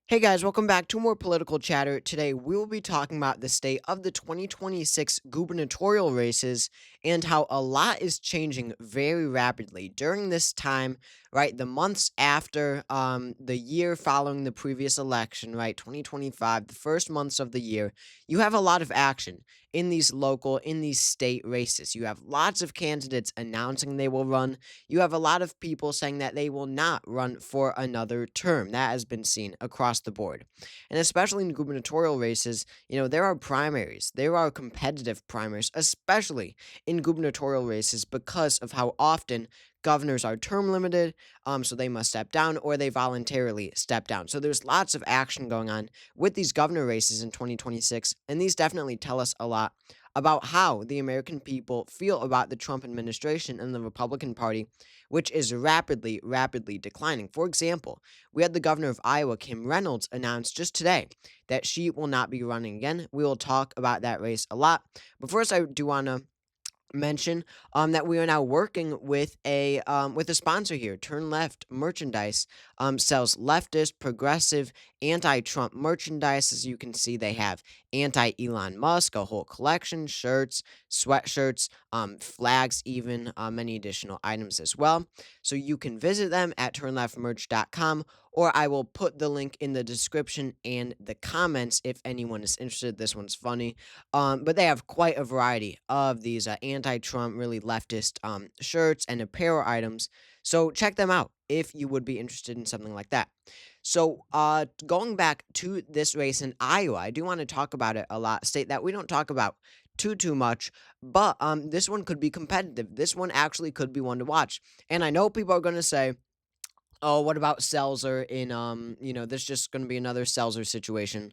Hey guys, welcome back to more political chatter. Today we will be talking about the state of the 2026 gubernatorial races and how a lot is changing very rapidly during this time, right? The months after the year following the previous election, right? 2025, the first months of the year, you have a lot of action in these state races. You have lots of candidates announcing they will run. You have a lot of people saying that they will not run for another term. That has been seen across the board. And especially in gubernatorial races, there are primaries. There are competitive primaries, especially in gubernatorial races because of how often governors are term limited, so they must step down or they voluntarily step down. So there's lots of action going on with these governor races in 2026, and these definitely tell us a lot about how the American people feel about the Trump administration and the Republican Party, which is rapidly, rapidly declining. For example, we had the governor of Iowa, Kim Reynolds, announce just today that she will not be running again. We will talk about that race a lot. But first, I do want to mention that we are now working with a sponsor here. Turn Left Merchandise sells leftist, progressive, anti-Trump merchandise. As you can see, they have anti-Elon Musk, a whole collection, shirts, sweatshirts, flags, even many additional items as well. So you can visit them at turnleftmerch.com, or I will put the link in the description and the comments if anyone is interested. This one's funny. But they have quite a variety of these anti-Trump, really leftist shirts and apparel items. So check them out if you would be interested in something like that. So going back to this race in Iowa, I do want to talk about it a lot. State that we don't talk about too much, but this one could be competitive. This one actually could be one to watch. And I know people are going to say, "Oh, what about Seltzer in this is just going to be another Seltzer situation."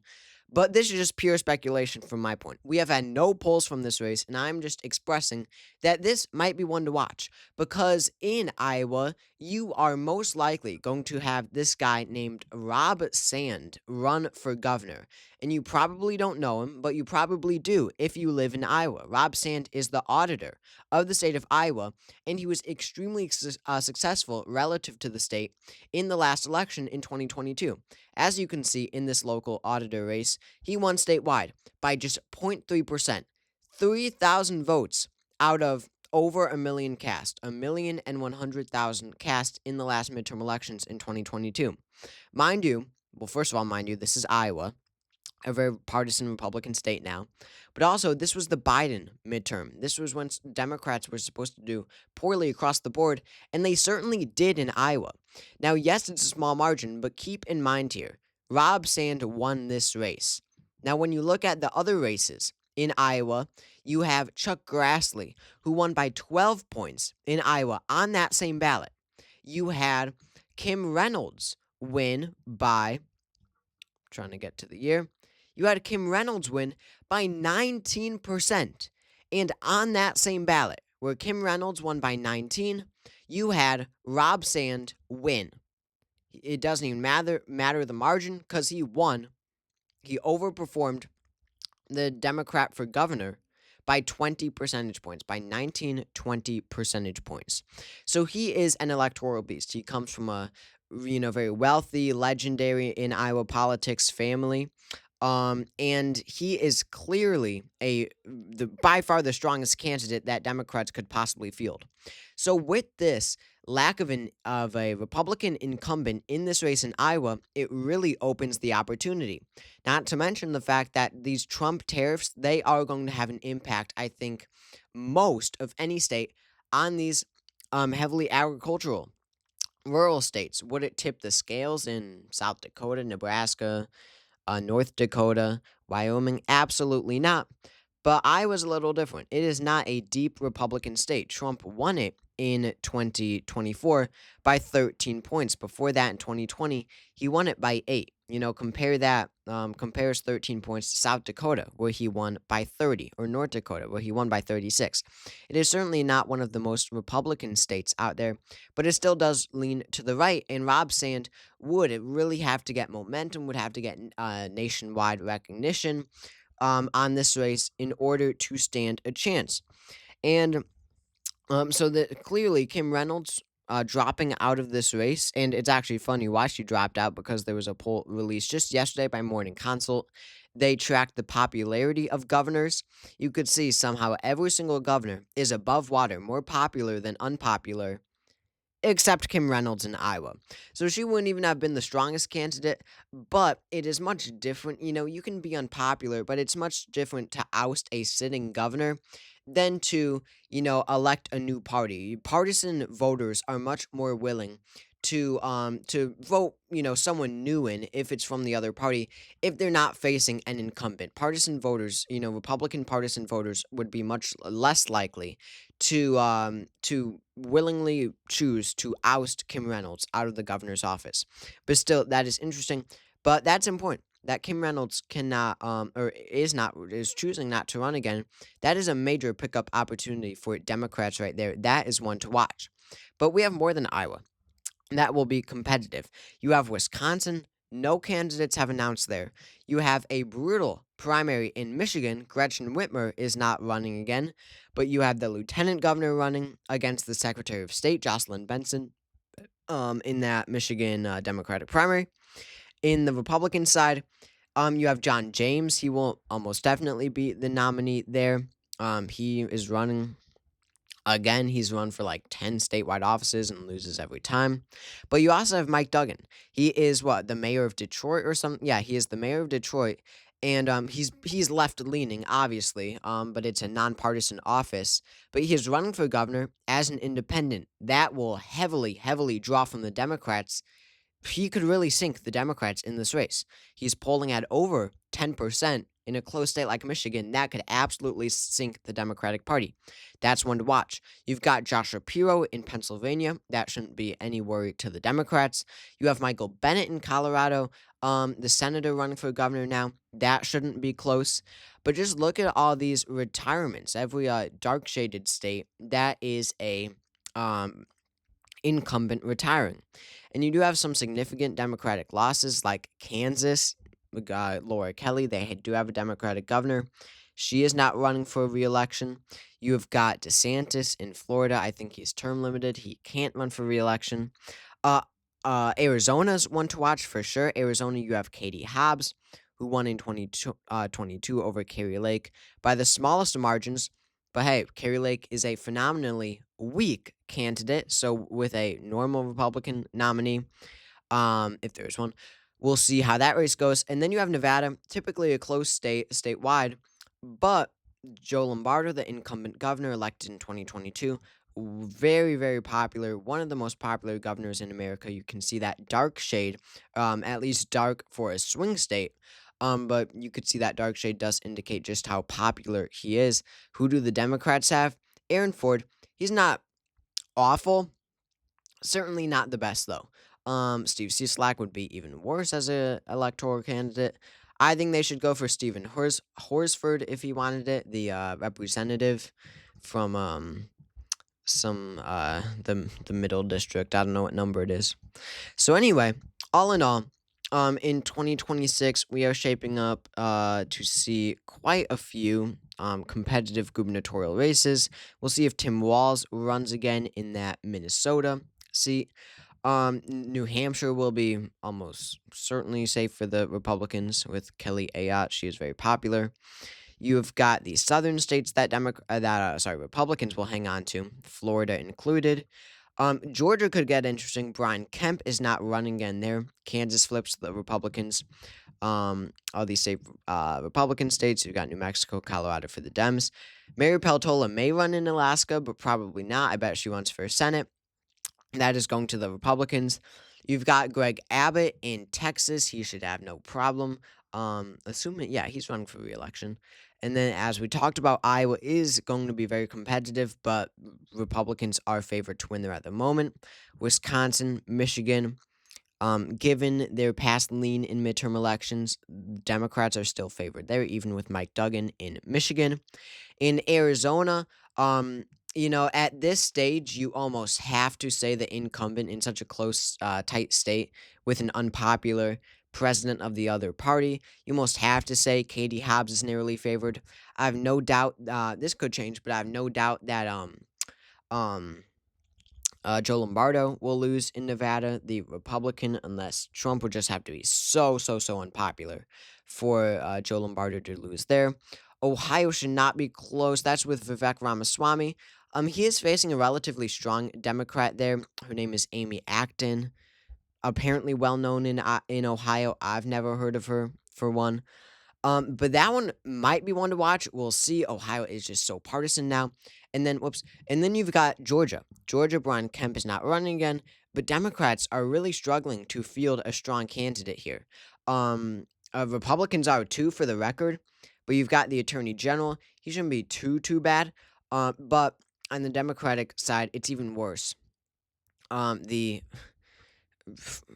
But this is just pure speculation from my point. We have had no polls from this race, and I'm just expressing that this might be one to watch because in Iowa, you are most likely going to have this guy named Rob Sand run for governor. And you probably don't know him, but you probably do if you live in Iowa. Rob Sand is the auditor of the state of Iowa, and he was extremely successful relative to the state in the last election in 2022. As you can see in this local auditor race, he won statewide by just 0.3%, 3,000 votes out of over a million cast, 1,100,000 cast in the last midterm elections in 2022. Mind you, well, first of all, mind you, this is Iowa, a very partisan Republican state now. But also, this was the Biden midterm. This was when Democrats were supposed to do poorly across the board, and they certainly did in Iowa. Now, yes, it's a small margin, but keep in mind here, Rob Sand won this race. Now, when you look at the other races in Iowa, you have Chuck Grassley, who won by 12 points in Iowa on that same ballot. You had Kim Reynolds win by, trying to get to the year, you had Kim Reynolds win by 19%. And on that same ballot, where Kim Reynolds won by 19, you had Rob Sand win. It doesn't even matter the margin because he won. He overperformed the Democrat for governor by 20 percentage points, by 19, 20 percentage points. So he is an electoral beast. He comes from a very wealthy, legendary in Iowa politics family. And he is clearly by far the strongest candidate that Democrats could possibly field. So with this lack of a Republican incumbent in this race in Iowa, it really opens the opportunity. Not to mention the fact that these Trump tariffs, they are going to have an impact, I think, most of any state on these heavily agricultural rural states. Would it tip the scales in South Dakota, Nebraska, North Dakota, Wyoming? Absolutely not. But Iowa's a little different. It is not a deep Republican state. Trump won it in 2024 by 13 points. Before that, in 2020, he won it by 8. Compare that, compares 13 points to South Dakota, where he won by 30, or North Dakota, where he won by 36. It is certainly not one of the most Republican states out there, but it still does lean to the right. And Rob Sand would it really have to get momentum, would have to get nationwide recognition on this race in order to stand a chance. And so that clearly Kim Reynolds dropping out of this race, and it's actually funny why she dropped out because there was a poll released just yesterday by Morning Consult. They tracked the popularity of governors. You could see somehow every single governor is above water, more popular than unpopular, except Kim Reynolds in Iowa. So she wouldn't even have been the strongest candidate, but it is much different. You can be unpopular, but it's much different to oust a sitting governor than to, elect a new party. Partisan voters are much more willing to vote, someone new in if it's from the other party if they're not facing an incumbent. Partisan voters, Republican partisan voters would be much less likely to willingly choose to oust Kim Reynolds out of the governor's office. But still, that is interesting. But that's important. That Kim Reynolds cannot or is choosing not to run again. That is a major pickup opportunity for Democrats right there. That is one to watch. But we have more than Iowa that will be competitive. You have Wisconsin. No candidates have announced there. You have a brutal primary in Michigan. Gretchen Whitmer is not running again, but you have the lieutenant governor running against the Secretary of State, Jocelyn Benson, in that Michigan Democratic primary. In the Republican side, you have John James. He will almost definitely be the nominee there. He is running again. He's run for like 10 statewide offices and loses every time. But you also have Mike Duggan. He is what, the mayor of Detroit or something? Yeah, he is the mayor of Detroit. And he's left leaning, obviously, but it's a nonpartisan office. But he is running for governor as an independent. That will heavily, heavily draw from the Democrats. He could really sink the Democrats in this race. He's polling at over 10% in a close state like Michigan. That could absolutely sink the Democratic Party. That's one to watch. You've got Josh Shapiro in Pennsylvania. That shouldn't be any worry to the Democrats. You have Michael Bennet in Colorado, the senator running for governor now. That shouldn't be close. But just look at all these retirements. Every dark shaded state, that is a um, incumbent retiring. And you do have some significant Democratic losses like Kansas. We got Laura Kelly. They do have a Democratic governor. She is not running for re-election. You have got DeSantis in Florida. I think he's term limited. He can't run for re-election. Uh, Arizona's one to watch for sure. Arizona, you have Katie Hobbs, who won in 2022 over Carrie Lake by the smallest of margins. But hey, Carrie Lake is a phenomenally weak candidate. So with a normal Republican nominee, if there's one, we'll see how that race goes. And then you have Nevada, typically a close state statewide, but Joe Lombardo, the incumbent governor elected in 2022, very, very popular, one of the most popular governors in America. You can see that dark shade, at least dark for a swing state. But you could see that dark shade does indicate just how popular he is. Who do the Democrats have? Aaron Ford. He's not awful. Certainly not the best though. Steve Cieslak would be even worse as a electoral candidate. I think they should go for Stephen Horsford if he wanted it, the representative from some the middle district. I don't know what number it is. So anyway, all in all, in 2026, we are shaping up to see quite a few competitive gubernatorial races. We'll see if Tim Walz runs again in that Minnesota seat. New Hampshire will be almost certainly safe for the Republicans with Kelly Ayotte. She is very popular. You've got the southern states that Republicans will hang on to, Florida included. Georgia could get interesting. Brian Kemp is not running again there. Kansas flips the Republicans. All these state Republican states. You've got New Mexico, Colorado for the Dems. Mary Peltola may run in Alaska, but probably not. I bet she runs for Senate. That is going to the Republicans. You've got Greg Abbott in Texas. He should have no problem. Assuming, yeah, he's running for re-election. And then, as we talked about, Iowa is going to be very competitive, but Republicans are favored to win there at the moment. Wisconsin, Michigan, given their past lean in midterm elections, Democrats are still favored there, even with Mike Duggan in Michigan. In Arizona, at this stage, you almost have to say the incumbent in such a close, tight state with an unpopular president of the other party. You almost have to say Katie Hobbs is narrowly favored. I have no doubt this could change, but I have no doubt that um Joe Lombardo will lose in Nevada, the Republican, unless Trump would just have to be so unpopular for Joe Lombardo to lose there. Ohio should not be close. That's with Vivek Ramaswamy. He is facing a relatively strong Democrat there. Her name is Amy Acton, apparently well known in Ohio. I've never heard of her for one. But that one might be one to watch. We'll see. Ohio is just so partisan now. And then, whoops. And then you've got Georgia. Georgia, Brian Kemp is not running again, but Democrats are really struggling to field a strong candidate here. Republicans are too, for the record, but you've got the Attorney General. He shouldn't be too bad. But on the Democratic side, it's even worse. The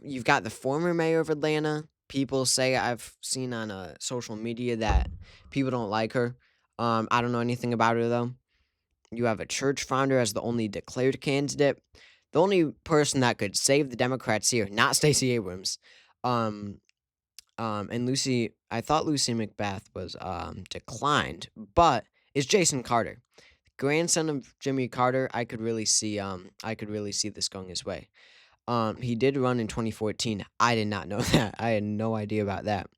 You've got the former mayor of Atlanta. People say, I've seen on social media, that people don't like her. I don't know anything about her though. You have a church founder as the only declared candidate. The only person that could save the Democrats here, not Stacey Abrams. Um, and I thought Lucy Macbeth was declined, but it's Jason Carter, grandson of Jimmy Carter. I could really see this going his way. He did run in 2014. I did not know that. I had no idea about that.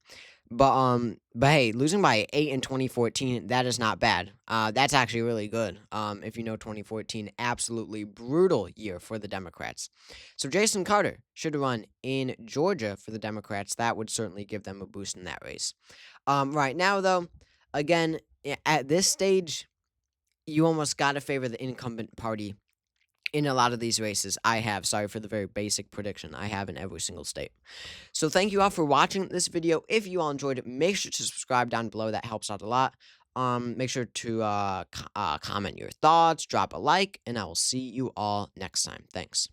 But hey, losing by 8 in 2014, that is not bad. That's actually really good. If you know 2014, absolutely brutal year for the Democrats. So Jason Carter should run in Georgia for the Democrats. That would certainly give them a boost in that race. Right now, though, again, at this stage, you almost got to favor the incumbent party in a lot of these races. Sorry for the very basic prediction, I have in every single state. So thank you all for watching this video. If you all enjoyed it, make sure to subscribe down below. That helps out a lot. Make sure to comment your thoughts, drop a like, and I will see you all next time. Thanks.